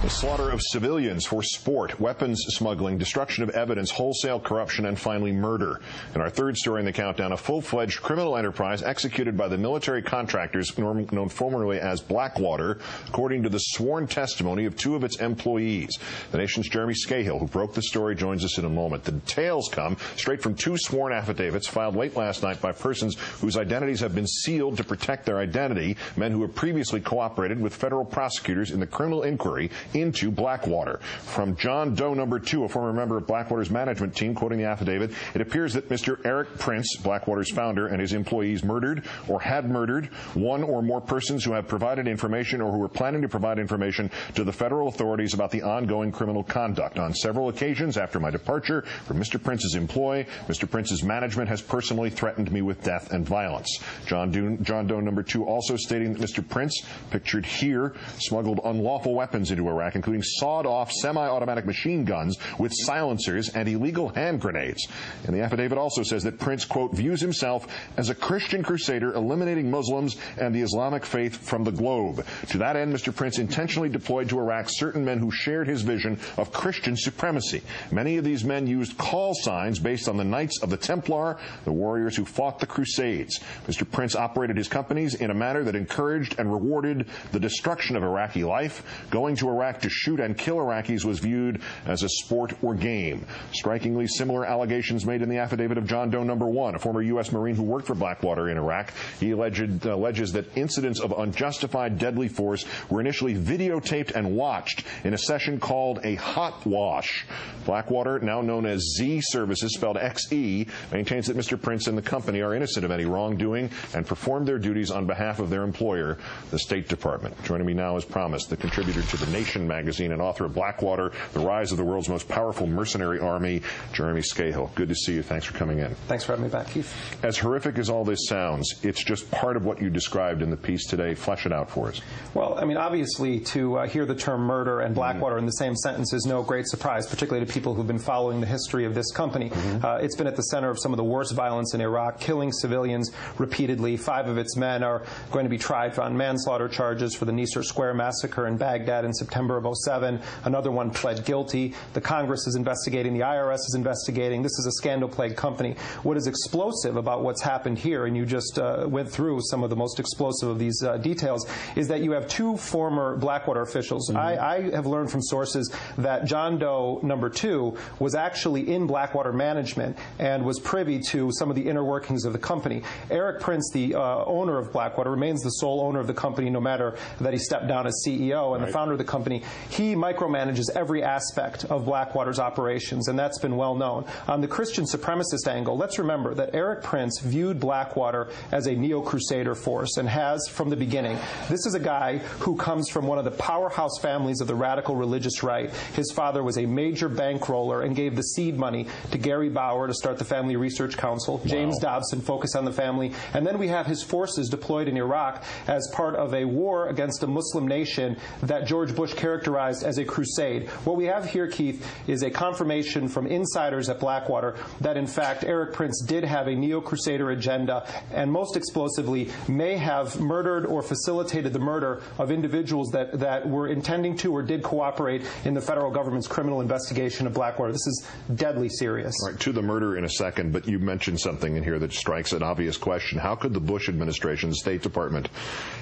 The slaughter of civilians for sport, weapons smuggling, destruction of evidence, wholesale corruption, and finally murder. In our third story in the countdown, a full-fledged criminal enterprise executed by the military contractors known formerly as Blackwater, according to the sworn testimony of two of its employees. The nation's Jeremy Scahill, who broke the story, joins us in a moment. The details come straight from two sworn affidavits filed late last night by persons whose identities have been sealed to protect their identity, men who have previously cooperated with federal prosecutors in the criminal inquiry into Blackwater. From John Doe No. 2, a former member of Blackwater's management team, quoting the affidavit, it appears that Mr. Erik Prince, Blackwater's founder, and his employees murdered or had murdered one or more persons who have provided information or who were planning to provide information to the federal authorities about the ongoing criminal conduct. On several occasions after my departure from Mr. Prince's employ, Mr. Prince's management has personally threatened me with death and violence. John Doe No. 2 also stating that Mr. Prince, pictured here, smuggled unlawful weapons into Iraq, including sawed-off semi-automatic machine guns with silencers and illegal hand grenades. And the affidavit also says that Prince, quote, views himself as a Christian crusader eliminating Muslims and the Islamic faith from the globe. To that end, Mr. Prince intentionally deployed to Iraq certain men who shared his vision of Christian supremacy. Many of these men used call signs based on the Knights of the Templar, the warriors who fought the Crusades. Mr. Prince operated his companies in a manner that encouraged and rewarded the destruction of Iraqi life. Going to Iraq to shoot and kill Iraqis was viewed as a sport or game. Strikingly similar allegations made in the affidavit of John Doe No. 1, a former U.S. Marine who worked for Blackwater in Iraq. He alleges that incidents of unjustified deadly force were initially videotaped and watched in a session called a hot wash. Blackwater, now known as Z Services, spelled XE, maintains that Mr. Prince and the company are innocent of any wrongdoing and performed their duties on behalf of their employer, the State Department. Joining me now, as promised, the contributor to The Nation magazine and author of Blackwater, The Rise of the World's Most Powerful Mercenary Army, Jeremy Scahill. Good to see you. Thanks for coming in. Thanks for having me back, Keith. As horrific as all this sounds, it's just part of what you described in the piece today. Flesh it out for us. Well, I mean, obviously, to hear the term murder and Blackwater in the same sentence is no great surprise, particularly to people who've been following the history of this company. It's been at the center of some of the worst violence in Iraq, killing civilians repeatedly. 5 of its men are going to be tried on manslaughter charges for the Nicer Square massacre in Baghdad in September of 07. Another one pled guilty. The Congress is investigating. The IRS is investigating. This is a scandal-plagued company. What is explosive about what's happened here, and you just went through some of the most explosive of these details, is that you have 2 former Blackwater officials. I have learned from sources that John Doe No. 2 was actually in Blackwater management and was privy to some of the inner workings of the company. Erik Prince, the owner of Blackwater, remains the sole owner of the company no matter that he stepped down as CEO and the founder of the company. He micromanages every aspect of Blackwater's operations, and that's been well known. On the Christian supremacist angle, let's remember that Erik Prince viewed Blackwater as a neo-crusader force and has from the beginning. This is a guy who comes from one of the powerhouse families of the radical religious right. His father was a major bankroller and gave the seed money to Gary Bauer to start the Family Research Council. James Dobson focused on the family. And then we have his forces deployed in Iraq as part of a war against a Muslim nation that George Bush characterized as a crusade. What we have here, Keith, is a confirmation from insiders at Blackwater that, in fact, Erik Prince did have a neo-crusader agenda and, most explosively, may have murdered or facilitated the murder of individuals that were intending to or did cooperate in the federal government's criminal investigation of Blackwater. This is deadly serious. All right, to the murder in a second, but you mentioned something in here that strikes an obvious question. How could the Bush administration, the State Department,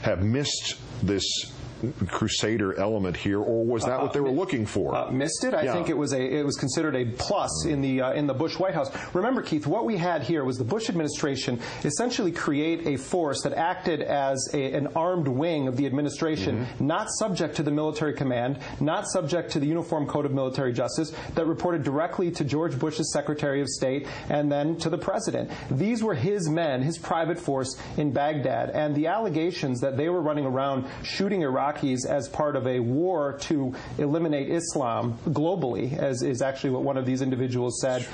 have missed this crusader element here, or was that what they were looking for? Missed it? I think it was considered a plus in the Bush White House. Remember, Keith, what we had here was the Bush administration essentially create a force that acted as an armed wing of the administration, not subject to the military command, not subject to the Uniform Code of Military Justice, that reported directly to George Bush's Secretary of State and then to the President. These were his men, his private force in Baghdad, and the allegations that they were running around shooting Iraqis as part of a war to eliminate Islam globally, as is actually what one of these individuals said,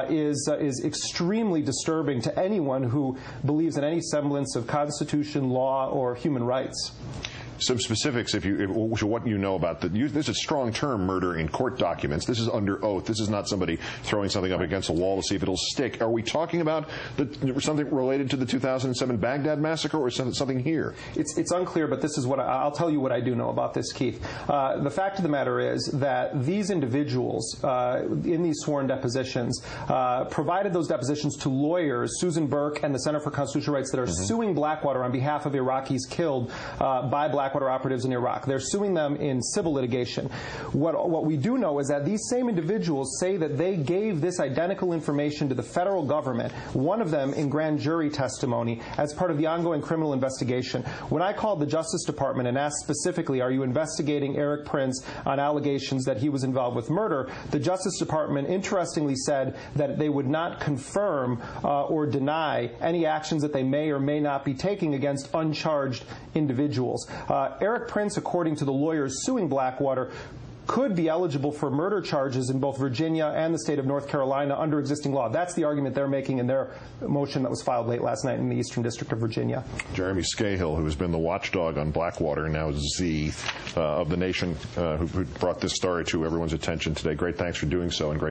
is extremely disturbing to anyone who believes in any semblance of Constitution, law, or human rights. some specifics, what you know about this is a strong term, murder, in court documents. This is under oath. This is not somebody throwing something up against a wall to see if it'll stick. Are we talking about something related to the 2007 Baghdad massacre, or something here? It's unclear, but this is what I'll tell you what I do know about this, Keith. The fact of the matter is that these individuals in these sworn depositions provided those depositions to lawyers, Susan Burke and the Center for Constitutional Rights, that are suing Blackwater on behalf of Iraqis killed by Blackwater operatives in Iraq. They're suing them in civil litigation. What we do know is that these same individuals say that they gave this identical information to the federal government, one of them in grand jury testimony, as part of the ongoing criminal investigation. When I called the Justice Department and asked specifically, are you investigating Erik Prince on allegations that he was involved with murder, the Justice Department interestingly said that they would not confirm or deny any actions that they may or may not be taking against uncharged individuals. Erik Prince, according to the lawyers suing Blackwater, could be eligible for murder charges in both Virginia and the state of North Carolina under existing law. That's the argument they're making in their motion that was filed late last night in the Eastern District of Virginia. Jeremy Scahill, who has been the watchdog on Blackwater, now Z of the Nation, who brought this story to everyone's attention today. Great thanks for doing so, and great